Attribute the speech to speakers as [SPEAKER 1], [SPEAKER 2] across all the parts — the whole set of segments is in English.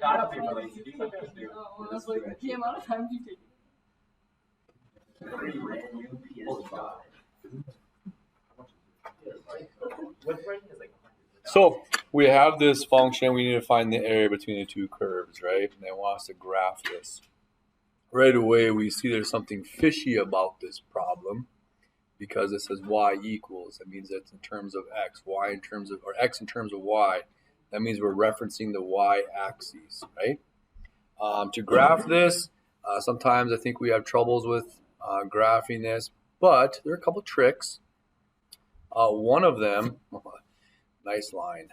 [SPEAKER 1] I don't think for like these guys do.
[SPEAKER 2] Oh, that's like the amount of time you take.
[SPEAKER 3] So we have this function. We need to find the area between the two curves, right? And they want us to graph this. Right away, we see there's something fishy about this problem because it says y equals. That means that's in terms of x, y in terms of, or x in terms of y. That means we're referencing the y-axis, right? To graph this, sometimes I think we have troubles with graphing this, but there are a couple tricks. One of them, nice line.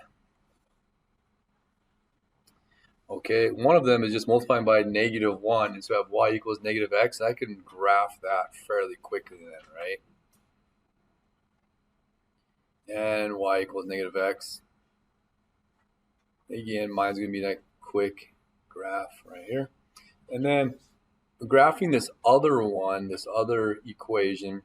[SPEAKER 3] Okay, one of them is just multiplying by -1, and so I have y equals negative x, and I can graph that fairly quickly then, right? And y equals negative x. Again, mine's going to be that quick graph right here. And then graphing this other one, this other equation,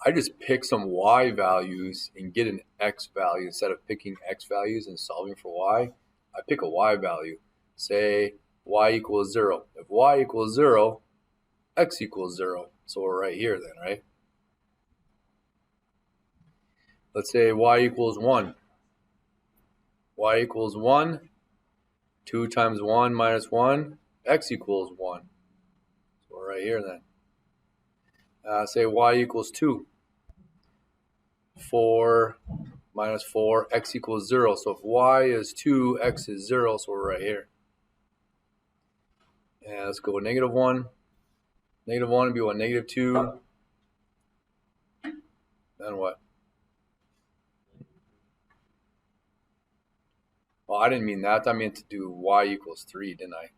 [SPEAKER 3] I just pick some y values and get an x value instead of picking x values and solving for y. I pick a y value. Say y equals 0. If y equals 0, x equals 0. So we're right here then, right? Let's say y equals 1. Y equals 1. 2 times 1 minus 1. X equals 1. So we're right here then. Say y equals 2. 4 minus 4, x equals 0. So if y is 2, x is 0, so we're right here. And let's go with -1. -1 would be what? -2. Then what? Well, I didn't mean that. I meant to do y equals 3, didn't I?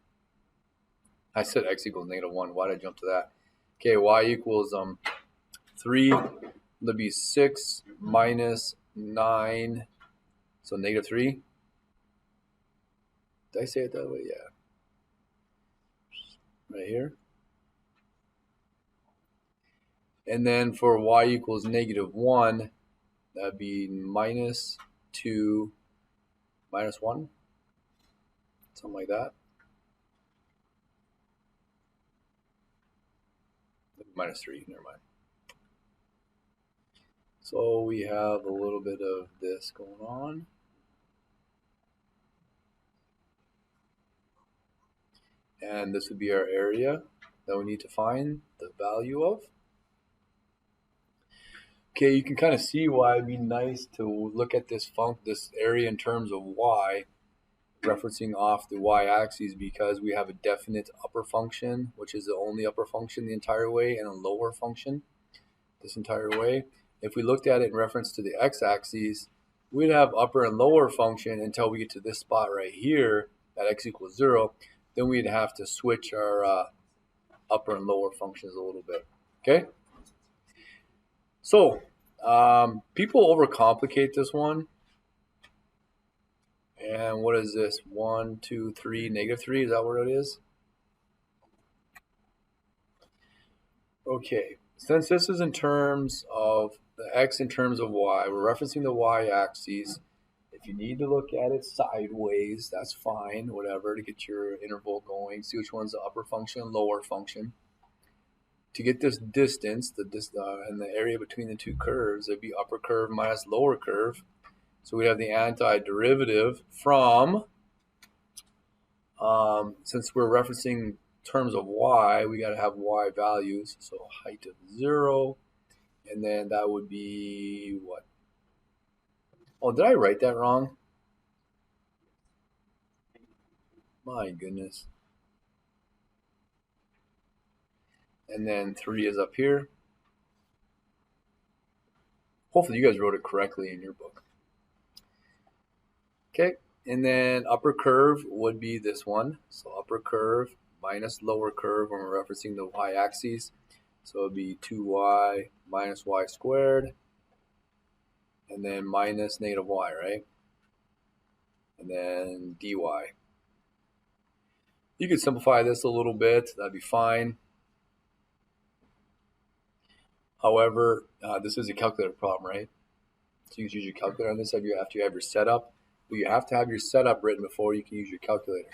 [SPEAKER 3] I said x equals -1. Why did I jump to that? Okay, y equals 3. That'd be 6 minus 9. So -3. Did I say it that way? Yeah. Right here. And then for y equals -1, that'd be -2 minus 1. Something like that. -3, never mind. So we have a little bit of this going on. And this would be our area that we need to find the value of. Okay, you can kind of see why it'd be nice to look at this area in terms of y, referencing off the y-axis, because we have a definite upper function, which is the only upper function the entire way, and a lower function this entire way. If we looked at it in reference to the x-axis, we'd have upper and lower function until we get to this spot right here at x equals 0. Then we'd have to switch our upper and lower functions a little bit. Okay? So, people overcomplicate this one. And what is this? 1, 2, 3, -3. Is that what it is? Okay. Since this is in terms of the x in terms of y, we're referencing the y-axis. If you need to look at it sideways, that's fine, whatever, to get your interval going. See which one's the upper function and lower function. To get this distance, and the area between the two curves, it'd be upper curve minus lower curve. So we have the antiderivative from, since we're referencing terms of y, we got to have y values. So height of 0, and then that would be what? Oh, did I write that wrong? My goodness. And then 3 is up here. Hopefully you guys wrote it correctly in your book. Okay, and then upper curve would be this one. So upper curve minus lower curve when we're referencing the y-axis. So it would be 2y minus y squared. And then minus -y, right? And then dy. You could simplify this a little bit. That'd be fine. However, this is a calculator problem, right? So you can use your calculator on this after you have your setup. but you have to have your setup written before you can use your calculator.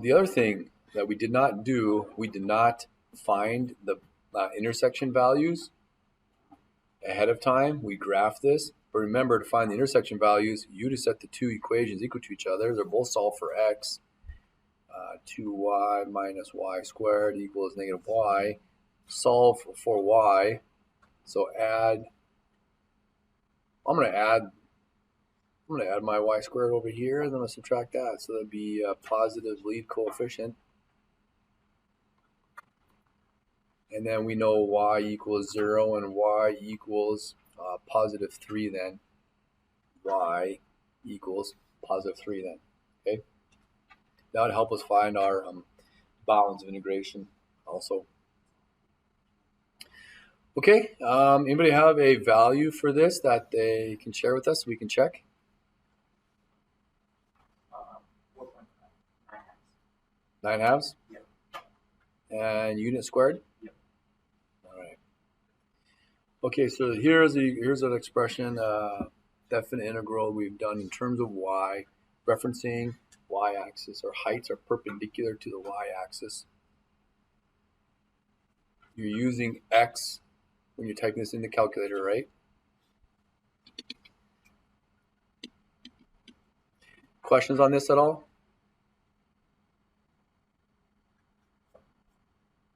[SPEAKER 3] The other thing that we did not do, we did not find the intersection values ahead of time. We graphed this, but remember, to find the intersection values, you just set the two equations equal to each other. They're both solved for x. 2y minus y squared equals negative y. Solve for y. So add. I'm going to add my y squared over here, and then I'm going to subtract that. So that'd be a positive lead coefficient. And then we know y equals 0 and y equals positive 3 then. Y equals positive 3 then. Okay? That would help us find our bounds of integration also. Okay, anybody have a value for this that they can share with us so we can check?
[SPEAKER 1] 4.5.
[SPEAKER 3] 9 halves?
[SPEAKER 1] Yep.
[SPEAKER 3] And unit squared?
[SPEAKER 1] Yep.
[SPEAKER 3] All right. Okay, so here's an expression, definite integral we've done in terms of y, referencing y-axis, or heights are perpendicular to the y-axis. You're using x when you're typing this in the calculator, right? Questions on this at all?